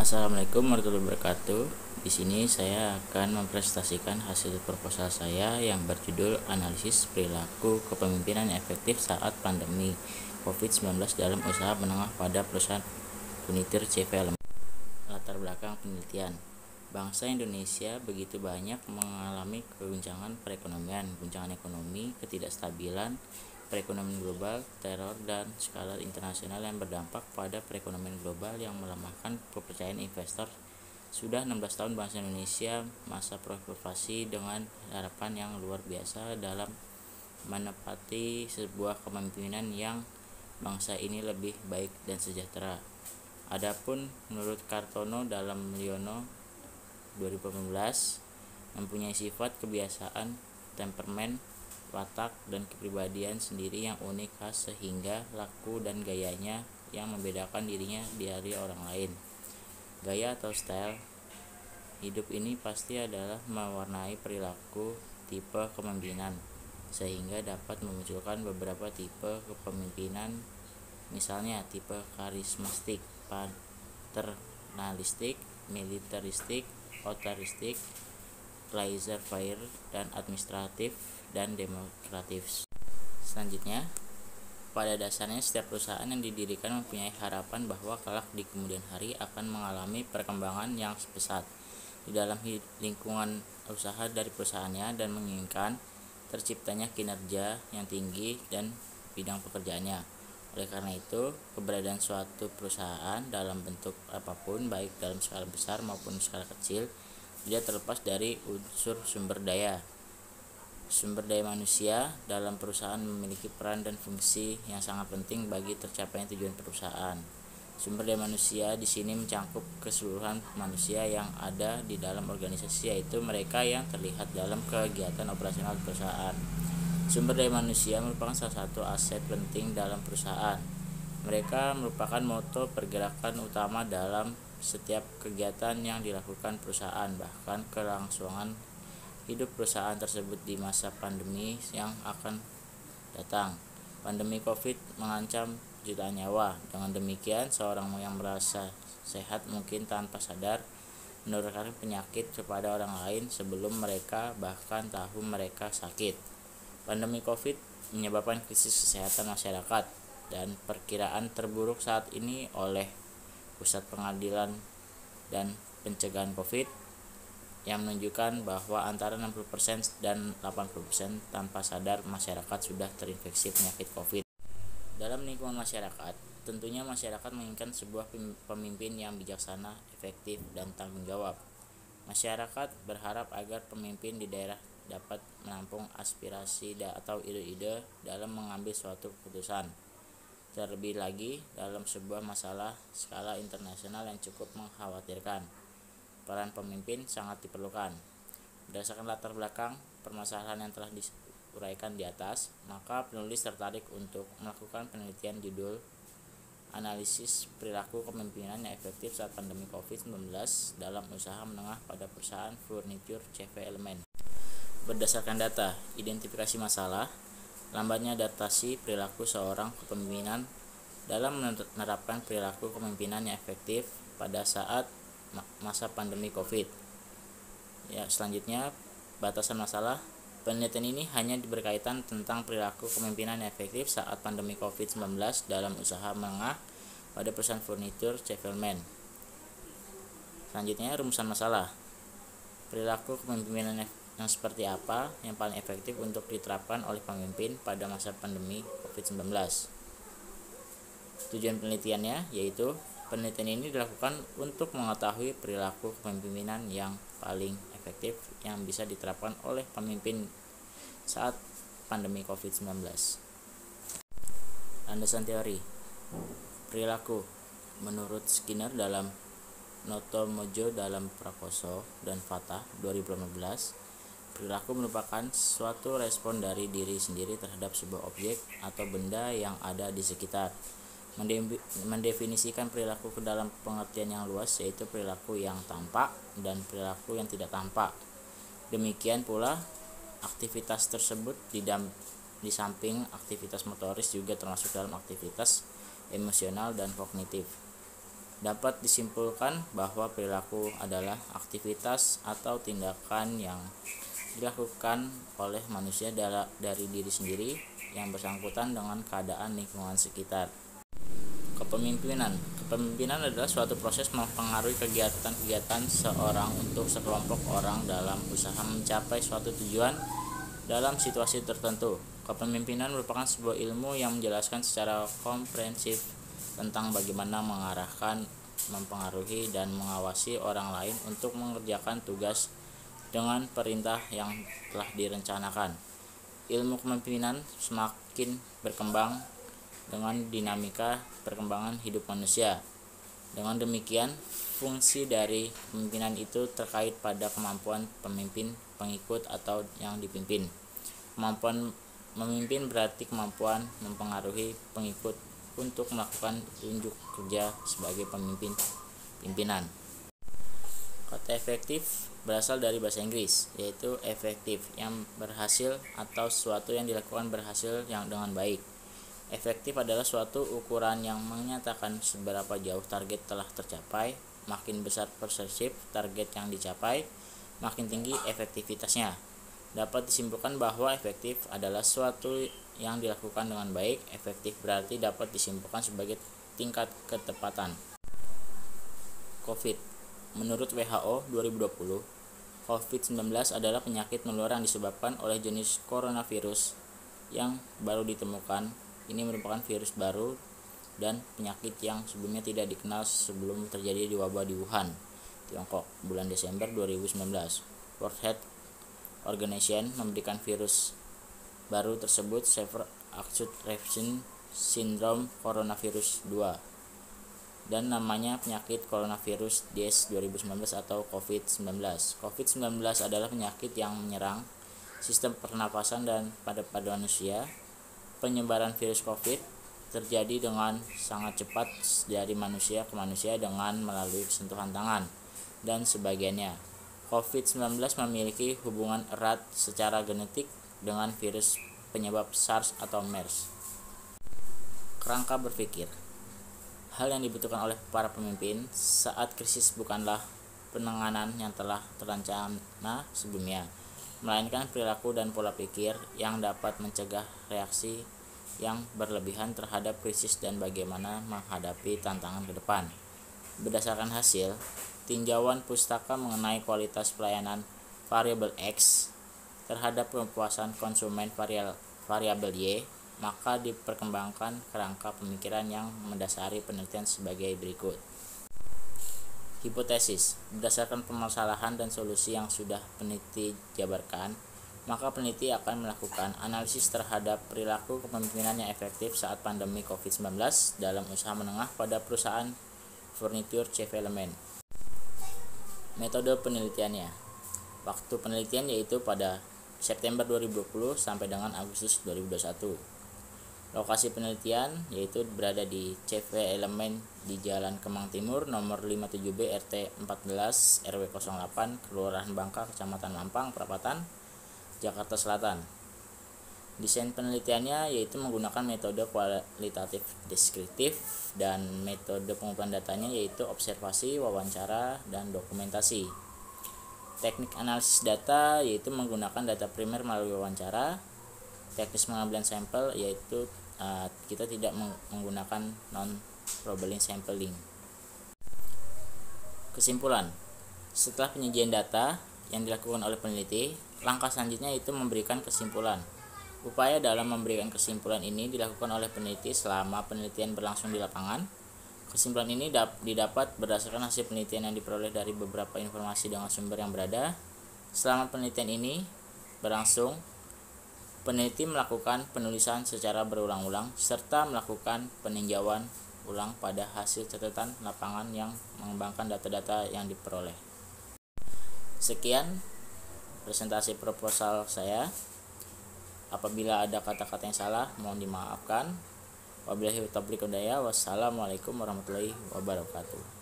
Assalamualaikum warahmatullahi wabarakatuh. Di sini saya akan mempresentasikan hasil proposal saya yang berjudul Analisis Perilaku Kepemimpinan Efektif Saat Pandemi COVID-19 dalam Usaha Menengah pada Perusahaan Furnitur CV Elemen. Latar belakang penelitian. Bangsa Indonesia begitu banyak mengalami guncangan ekonomi, ketidakstabilan perekonomian global, teror dan skala internasional yang berdampak pada perekonomian global yang melemahkan kepercayaan investor. Sudah 16 tahun bangsa Indonesia masa provokasi dengan harapan yang luar biasa dalam menepati sebuah kepemimpinan yang bangsa ini lebih baik dan sejahtera. Adapun menurut Kartono dalam Mulyono 2018 mempunyai sifat kebiasaan, temperamen, watak dan kepribadian sendiri yang unik khas sehingga laku dan gayanya yang membedakan dirinya dari orang lain. Gaya atau style hidup ini pasti adalah mewarnai perilaku tipe kepemimpinan sehingga dapat memunculkan beberapa tipe kepemimpinan, misalnya tipe karismatik, paternalistik, militeristik, otoristik, laissez-faire dan administratif dan demokratis. Selanjutnya, pada dasarnya setiap perusahaan yang didirikan mempunyai harapan bahwa kelak di kemudian hari akan mengalami perkembangan yang pesat di dalam lingkungan usaha dari perusahaannya dan menginginkan terciptanya kinerja yang tinggi dan bidang pekerjaannya. Oleh karena itu, keberadaan suatu perusahaan dalam bentuk apapun, baik dalam skala besar maupun skala kecil, tidak terlepas dari unsur sumber daya. Sumber daya manusia dalam perusahaan memiliki peran dan fungsi yang sangat penting bagi tercapainya tujuan perusahaan. Sumber daya manusia di sini mencakup keseluruhan manusia yang ada di dalam organisasi, yaitu mereka yang terlihat dalam kegiatan operasional perusahaan. Sumber daya manusia merupakan salah satu aset penting dalam perusahaan. Mereka merupakan motor pergerakan utama dalam setiap kegiatan yang dilakukan perusahaan, bahkan kelangsungan hidup perusahaan tersebut di masa pandemi yang akan datang. Pandemi COVID mengancam jutaan nyawa. Dengan demikian, seorang yang merasa sehat mungkin tanpa sadar menularkan penyakit kepada orang lain sebelum mereka bahkan tahu mereka sakit. Pandemi COVID menyebabkan krisis kesehatan masyarakat dan perkiraan terburuk saat ini oleh Pusat Pengadilan dan Pencegahan COVID yang menunjukkan bahwa antara 60% dan 80% tanpa sadar masyarakat sudah terinfeksi penyakit COVID. Dalam lingkungan masyarakat, tentunya masyarakat menginginkan sebuah pemimpin yang bijaksana, efektif, dan tanggung jawab. Masyarakat berharap agar pemimpin di daerah dapat menampung aspirasi atau ide-ide dalam mengambil suatu keputusan. Terlebih lagi dalam sebuah masalah skala internasional yang cukup mengkhawatirkan, peran pemimpin sangat diperlukan. Berdasarkan latar belakang permasalahan yang telah diuraikan di atas, maka penulis tertarik untuk melakukan penelitian judul Analisis Perilaku Kepemimpinan yang Efektif Saat Pandemi COVID-19 dalam Usaha Menengah pada Perusahaan Furnitur CV Elemen. Berdasarkan data, identifikasi masalah, lambatnya adaptasi perilaku seorang kepemimpinan dalam menerapkan perilaku kepemimpinan yang efektif pada saat masa pandemi COVID. Selanjutnya, batasan masalah. Penelitian ini hanya berkaitan tentang perilaku kepemimpinan yang efektif saat pandemi COVID-19 dalam usaha menengah pada perusahaan furnitur CV Elemen. Selanjutnya, rumusan masalah. Perilaku kepemimpinan yang seperti apa yang paling efektif untuk diterapkan oleh pemimpin pada masa pandemi COVID-19? Tujuan penelitiannya yaitu penelitian ini dilakukan untuk mengetahui perilaku kepemimpinan yang paling efektif yang bisa diterapkan oleh pemimpin saat pandemi COVID-19. Landasan teori perilaku. Menurut Skinner dalam Noto Mojo dalam Prakoso dan Fatah 2018, perilaku merupakan suatu respon dari diri sendiri terhadap sebuah objek atau benda yang ada di sekitar. Mendefinisikan perilaku ke dalam pengertian yang luas, yaitu perilaku yang tampak dan perilaku yang tidak tampak. Demikian pula aktivitas tersebut di samping aktivitas motoris juga termasuk dalam aktivitas emosional dan kognitif. Dapat disimpulkan bahwa perilaku adalah aktivitas atau tindakan yang dilakukan oleh manusia dari diri sendiri yang bersangkutan dengan keadaan lingkungan sekitar. Kepemimpinan adalah suatu proses mempengaruhi kegiatan-kegiatan seorang untuk sekelompok orang dalam usaha mencapai suatu tujuan dalam situasi tertentu. Kepemimpinan merupakan sebuah ilmu yang menjelaskan secara komprehensif tentang bagaimana mengarahkan, mempengaruhi, dan mengawasi orang lain untuk mengerjakan tugas dengan perintah yang telah direncanakan. Ilmu kepemimpinan semakin berkembang dengan dinamika perkembangan hidup manusia. Dengan demikian, fungsi dari kepemimpinan itu terkait pada kemampuan pemimpin, pengikut, atau yang dipimpin. Kemampuan memimpin berarti kemampuan mempengaruhi pengikut untuk melakukan unjuk kerja sebagai pimpinan. Kata efektif berasal dari bahasa Inggris, yaitu efektif, yang berhasil atau sesuatu yang dilakukan berhasil yang dengan baik. Efektif adalah suatu ukuran yang menyatakan seberapa jauh target telah tercapai. Makin besar persepsi target yang dicapai, makin tinggi efektivitasnya. Dapat disimpulkan bahwa efektif adalah suatu yang dilakukan dengan baik. Efektif berarti dapat disimpulkan sebagai tingkat ketepatan. COVID. Menurut WHO 2020, COVID-19 adalah penyakit menular yang disebabkan oleh jenis coronavirus yang baru ditemukan. Ini merupakan virus baru dan penyakit yang sebelumnya tidak dikenal sebelum terjadi di wabah di Wuhan, Tiongkok, bulan Desember 2019. World Health Organization memberikan virus baru tersebut Severe Acute Reaction Syndrome Coronavirus 2 dan namanya penyakit coronavirus disease 2019 atau COVID-19. COVID-19 adalah penyakit yang menyerang sistem pernapasan dan pada manusia. Penyebaran virus COVID terjadi dengan sangat cepat dari manusia ke manusia dengan melalui sentuhan tangan dan sebagainya. COVID-19 memiliki hubungan erat secara genetik dengan virus penyebab SARS atau MERS. Kerangka berpikir. Hal yang dibutuhkan oleh para pemimpin saat krisis bukanlah penanganan yang telah terencana sebelumnya, melainkan perilaku dan pola pikir yang dapat mencegah reaksi yang berlebihan terhadap krisis dan bagaimana menghadapi tantangan ke depan. Berdasarkan hasil tinjauan pustaka mengenai kualitas pelayanan variabel X terhadap kepuasan konsumen variabel Y, maka diperkembangkan kerangka pemikiran yang mendasari penelitian sebagai berikut. Hipotesis. Berdasarkan permasalahan dan solusi yang sudah peneliti jabarkan, maka peneliti akan melakukan analisis terhadap perilaku kepemimpinan yang efektif saat pandemi COVID-19 dalam usaha menengah pada perusahaan furniture CV Element. Metode penelitiannya. Waktu penelitian yaitu pada September 2020 sampai dengan Agustus 2021. Lokasi penelitian yaitu berada di CV Elemen di Jalan Kemang Timur nomor 57B RT 14 RW 08 Kelurahan Bangka Kecamatan Mampang Perapatan Jakarta Selatan. Desain penelitiannya yaitu menggunakan metode kualitatif deskriptif dan metode pengumpulan datanya yaitu observasi, wawancara, dan dokumentasi. Teknik analisis data yaitu menggunakan data primer melalui wawancara. Teknis pengambilan sampel yaitu kita tidak menggunakan non-probabil sampling. Kesimpulan. Setelah penyajian data yang dilakukan oleh peneliti, langkah selanjutnya itu memberikan kesimpulan. Upaya dalam memberikan kesimpulan ini dilakukan oleh peneliti selama penelitian berlangsung di lapangan. Kesimpulan ini didapat berdasarkan hasil penelitian yang diperoleh dari beberapa informasi dengan sumber yang berada. Selama penelitian ini berlangsung, peneliti melakukan penulisan secara berulang-ulang serta melakukan peninjauan ulang pada hasil catatan lapangan yang mengembangkan data-data yang diperoleh. Sekian presentasi proposal saya. Apabila ada kata-kata yang salah, mohon dimaafkan. Wabillahi taufiq wal hidayah. Wassalamualaikum warahmatullahi wabarakatuh.